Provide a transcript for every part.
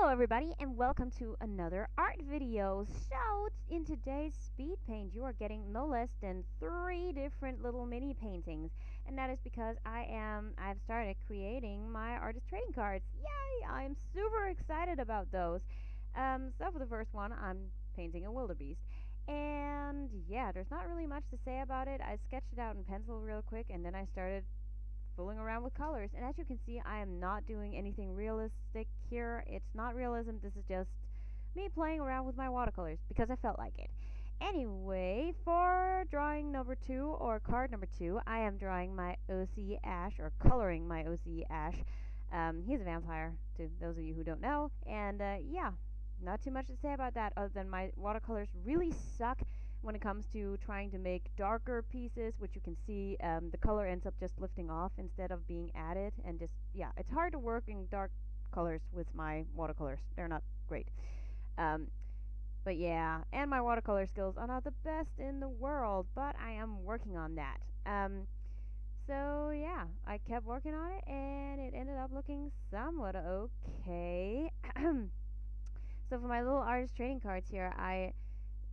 Hello everybody and welcome to another art video. So in today's speed paint you are getting no less than 3 different little mini paintings, and that is because I've started creating my artist trading cards. Yay! I'm super excited about those. So for the first one I'm painting a wildebeest. And yeah, there's not really much to say about it. I sketched it out in pencil real quick and then I started fooling around with colors. And as you can see, I am not doing anything realistic here. It's not realism. This is just me playing around with my watercolors because I felt like it. Anyway, for drawing number 2 or card number 2, I am drawing my OC Ash or coloring my OC Ash. He's a vampire, to those of you who don't know. And yeah, not too much to say about that other than my watercolors really suck when it comes to trying to make darker pieces, which you can see the color ends up just lifting off instead of being added. And just, yeah, it's hard to work in dark colors with my watercolors. They're not great. Um, but yeah, and my watercolor skills are not the best in the world, but I am working on that. So yeah, I kept working on it, and it ended up looking somewhat okay. So for my little artist trading cards here, I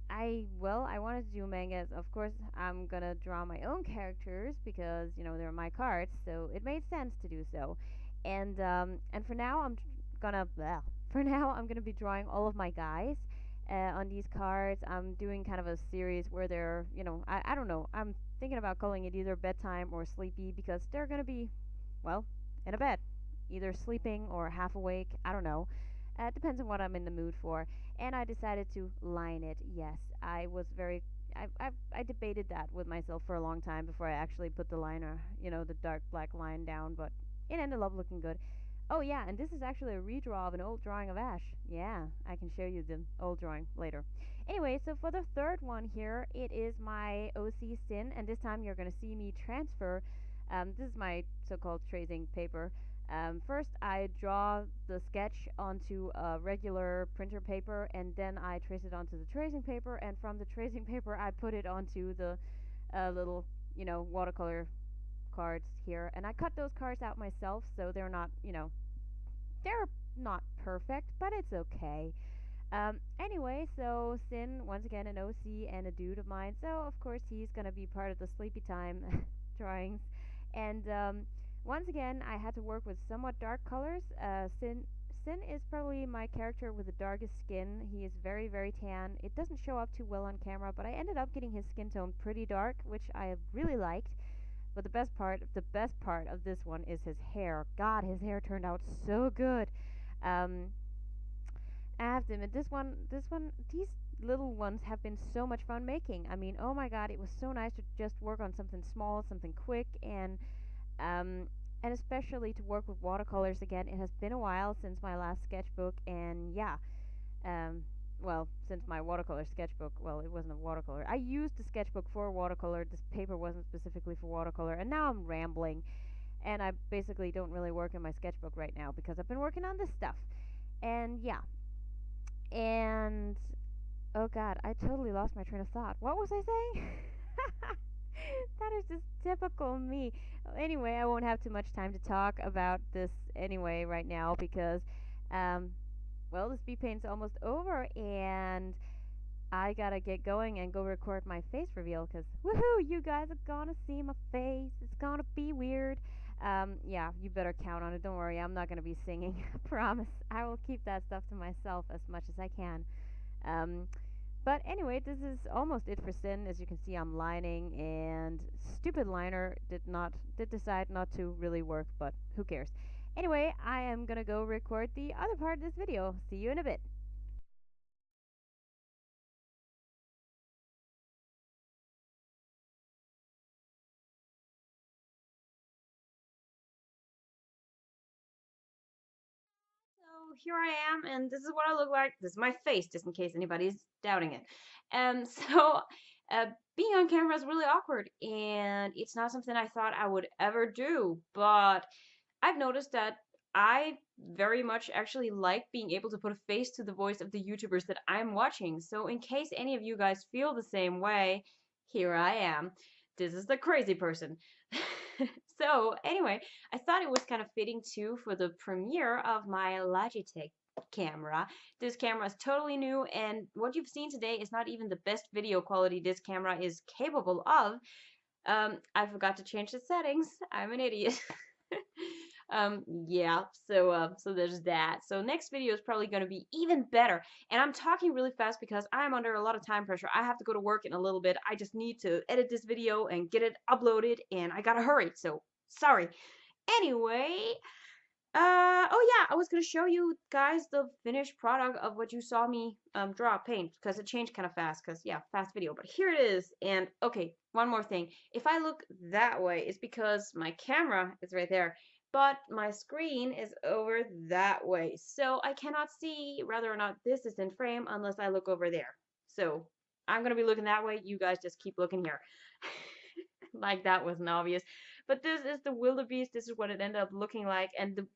wanted to do mangas. Of course, I'm gonna draw my own characters because they're my cards, so it made sense to do so. And for now, for now I'm gonna be drawing all of my guys on these cards. I'm doing kind of a series where they're, I don't know. I'm thinking about calling it either bedtime or sleepy because they're gonna be, well, in a bed, either sleeping or half awake. I don't know. It depends on what I'm in the mood for. And I decided to line it. Yes, I was very. I debated that with myself for a long time before I actually put the liner, the dark black line down, but it ended up looking good. Oh yeah, and this is actually a redraw of an old drawing of Ash. Yeah, I can show you the old drawing later. Anyway, so for the third one here, it is my OC Sin, and this time you're going to see me transfer. This is my so-called tracing paper. First, I draw the sketch onto a regular printer paper, and then I trace it onto the tracing paper, and from the tracing paper, I put it onto the little, watercolor cards here. And I cut those cards out myself, so they're not perfect, but it's okay. Anyway, so Sin, once again, an OC and a dude of mine, so of course he's gonna be part of the sleepy time drawings. And once again, I had to work with somewhat dark colors. Sin is probably my character with the darkest skin. He is very, very tan. It doesn't show up too well on camera, but I ended up getting his skin tone pretty dark, which I really liked. But the best part of this one is his hair. God, his hair turned out so good. Um, I have to admit, these little ones have been so much fun making. I mean, oh my God, it was so nice to just work on something small, something quick, um, and especially to work with watercolors again. It has been a while since my last sketchbook, and yeah, um, well, since my watercolor sketchbook, well, it wasn't a watercolor. I used the sketchbook for watercolor. This paper wasn't specifically for watercolor, and now I'm rambling, and I basically don't really work in my sketchbook right now because I've been working on this stuff. And yeah, and oh God, I totally lost my train of thought. What was I saying? That is just typical me. Anyway, I won't have too much time to talk about this anyway right now because, um, well, the speed paint's almost over and I gotta get going and go record my face reveal because, woohoo, you guys are gonna see my face. It's gonna be weird. Yeah, you better count on it. Don't worry, I'm not gonna be singing. I promise. I will keep that stuff to myself as much as I can. Um, but anyway, this is almost it for Sin. As you can see, I'm lining, and stupid liner did decide not to really work, but who cares? Anyway, I am gonna go record the other part of this video. See you in a bit. So here I am, and this is what I look like. This is my face, just in case anybody's doubting it. So uh, being on camera is really awkward, and it's not something I thought I would ever do. But I've noticed that I very much actually like being able to put a face to the voice of the YouTubers that I'm watching. So in case any of you guys feel the same way, here I am. This is the crazy person. So anyway, I thought it was kind of fitting too for the premiere of my Logitech camera. This camera is totally new, and what you've seen today is not even the best video quality this camera is capable of. I forgot to change the settings. I'm an idiot. Yeah, so there's that. So next video is probably going to be even better. And I'm talking really fast because I'm under a lot of time pressure. I have to go to work in a little bit. I just need to edit this video and get it uploaded, and I gotta hurry. So sorry. Anyway, oh yeah, I was gonna show you guys the finished product of what you saw me draw paint, because it changed kind of fast, because yeah, fast video. But here it is. And okay, one more thing. If I look that way, it's because my camera is right there, but my screen is over that way. So I cannot see whether or not this is in frame unless I look over there. So I'm gonna be looking that way. You guys just keep looking here. Like that wasn't obvious. But this is the wildebeest. This is what it ended up looking like. And the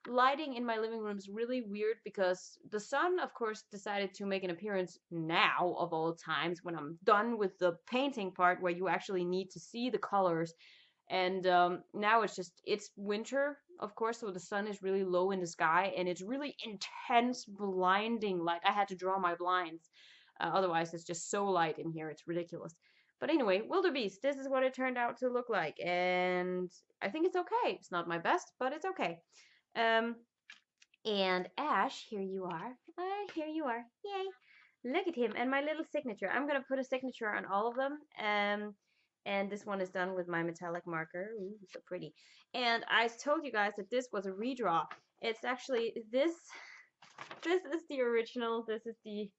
lighting in my living room is really weird because the sun, of course, decided to make an appearance now of all times when I'm done with the painting part where you actually need to see the colors. And now it's winter, of course, so the sun is really low in the sky and it's really intense, blinding light. I had to draw my blinds. Otherwise, it's just so light in here. It's ridiculous. But anyway, wildebeest, this is what it turned out to look like. And I think it's okay. It's not my best, but it's okay. Um, and Ash, here you are. Here you are. Yay. Look at him and my little signature. I'm going to put a signature on all of them. And this one is done with my metallic marker. Ooh, so pretty. And I told you guys that this was a redraw. It's actually this is the original. This is the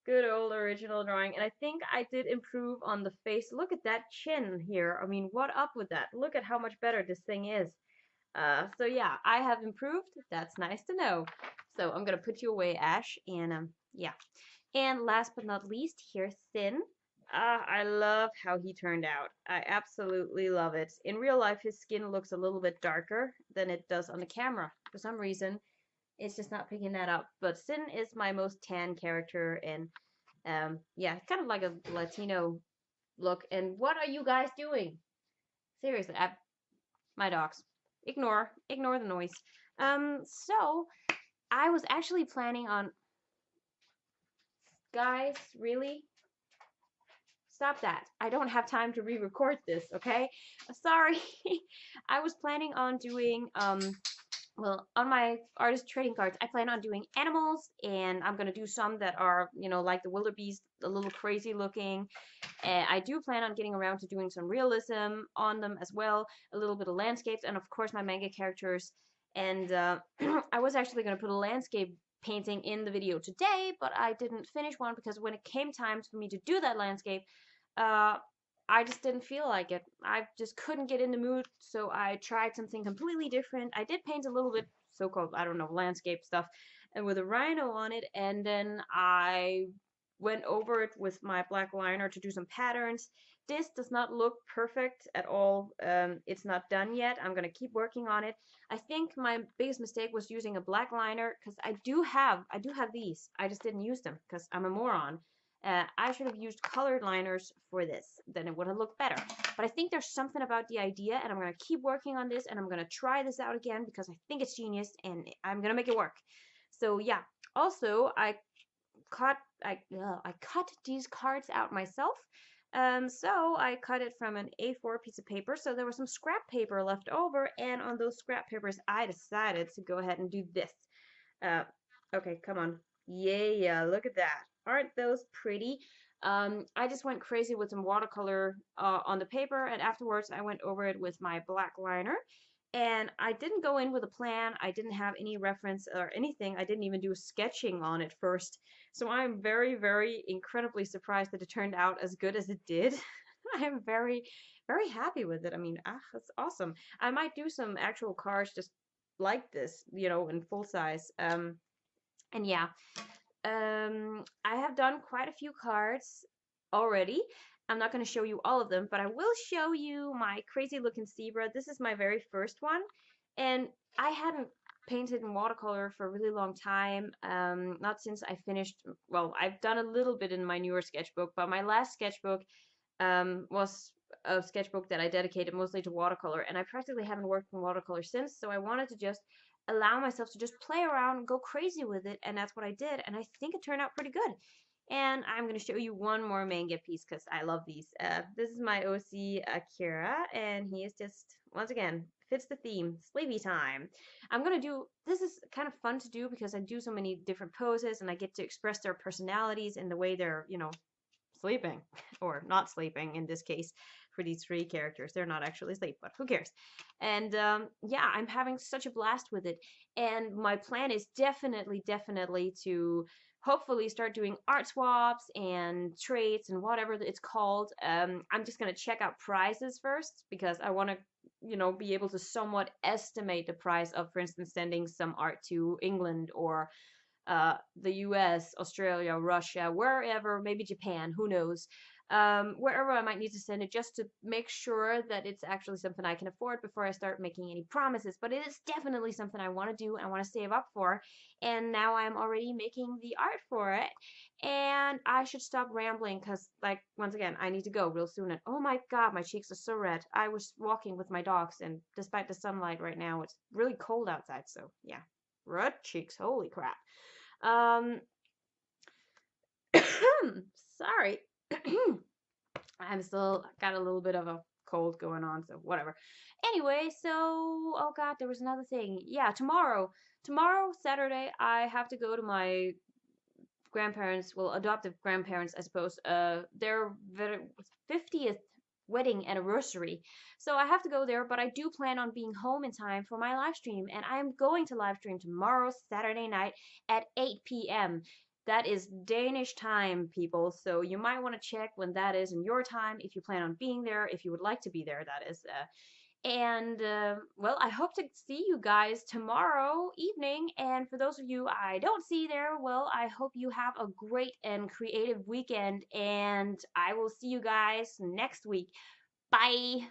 good old original drawing. And I think I did improve on the face. Look at that chin here. I mean, what up with that? Look at how much better this thing is. So yeah, I have improved. That's nice to know. So I'm gonna put you away, Ash, and yeah. And last but not least, here's Sin. I love how he turned out. I absolutely love it. In real life, his skin looks a little bit darker than it does on the camera. For some reason, it's just not picking that up. But Sin is my most tan character, and yeah, kind of like a Latino look. And what are you guys doing? Seriously, my dogs. Ignore the noise. So I was actually planning on, guys, really? Stop that. I don't have time to re-record this, okay? Sorry. I was planning on doing, well, on my artist trading cards, I plan on doing animals, and I'm gonna do some that are, you know, like the wildebeest, a little crazy looking. I do plan on getting around to doing some realism on them as well, a little bit of landscapes, and of course my manga characters. And I was actually gonna put a landscape painting in the video today, but I didn't finish one because when it came time for me to do that landscape, uh, I just didn't feel like it. I just couldn't get in the mood, so I tried something completely different. I did paint a little bit so-called, I don't know, landscape stuff and with a rhino on it, and then I went over it with my black liner to do some patterns. This does not look perfect at all. It's not done yet. I'm gonna keep working on it. I think my biggest mistake was using a black liner because I do have these. I just didn't use them because I'm a moron. I should have used colored liners for this, then it would have looked better. But I think there's something about the idea, and I'm going to keep working on this, and I'm going to try this out again because I think it's genius, and I'm going to make it work. So yeah, also I cut these cards out myself. So I cut it from an A4 piece of paper, so there was some scrap paper left over, and on those scrap papers I decided to go ahead and do this. Okay, come on. Yeah, look at that. Aren't those pretty? I just went crazy with some watercolor on the paper, and afterwards I went over it with my black liner. And I didn't go in with a plan. I didn't have any reference or anything. I didn't even do sketching on it first. So I'm very, very incredibly surprised that it turned out as good as it did. I am very, very happy with it. I mean, that's awesome. I might do some actual cards just like this, you know, in full size. And yeah, I have done quite a few cards already. I'm not going to show you all of them, but I will show you my crazy looking zebra. This is my very first one, and I hadn't painted in watercolor for a really long time. Not since I finished, well, I've done a little bit in my newer sketchbook, but my last sketchbook was a sketchbook that I dedicated mostly to watercolor, and I practically haven't worked in watercolor since, so I wanted to just allow myself to just play around and go crazy with it, and that's what I did, and I think it turned out pretty good. And I'm going to show you one more manga piece because I love these. This is my OC Akira, and he is just, once again, fits the theme, sleepy time. I'm going to do, this is kind of fun to do because I do so many different poses and I get to express their personalities in the way they're, sleeping or not sleeping in this case for these three characters. They're not actually asleep, but who cares? And yeah, I'm having such a blast with it. And my plan is definitely to hopefully start doing art swaps and trades and whatever it's called. I'm just going to check out prices first because I want to be able to somewhat estimate the price of, for instance, sending some art to England or the US, Australia, Russia, wherever, maybe Japan, who knows, wherever I might need to send it, just to make sure that it's actually something I can afford before I start making any promises. But it is definitely something I want to do and I want to save up for. And now I'm already making the art for it. And I should stop rambling because, like, once again, I need to go real soon. And oh my God, my cheeks are so red. I was walking with my dogs, and despite the sunlight right now, it's really cold outside. So, yeah, red cheeks, holy crap. Sorry. I'm still got a little bit of a cold going on, so whatever. Anyway, so oh God, there was another thing. Yeah, tomorrow, Saturday, I have to go to my grandparents, well, adoptive grandparents, I suppose. Their 50th wedding anniversary. So I have to go there, but I do plan on being home in time for my live stream, and I'm going to live stream tomorrow, Saturday night at 8 p.m. That is Danish time, people. So you might want to check when that is in your time if you plan on being there, if you would like to be there, that is. And well, I hope to see you guys tomorrow evening. And for those of you I don't see there, well, I hope you have a great and creative weekend. And I will see you guys next week. Bye.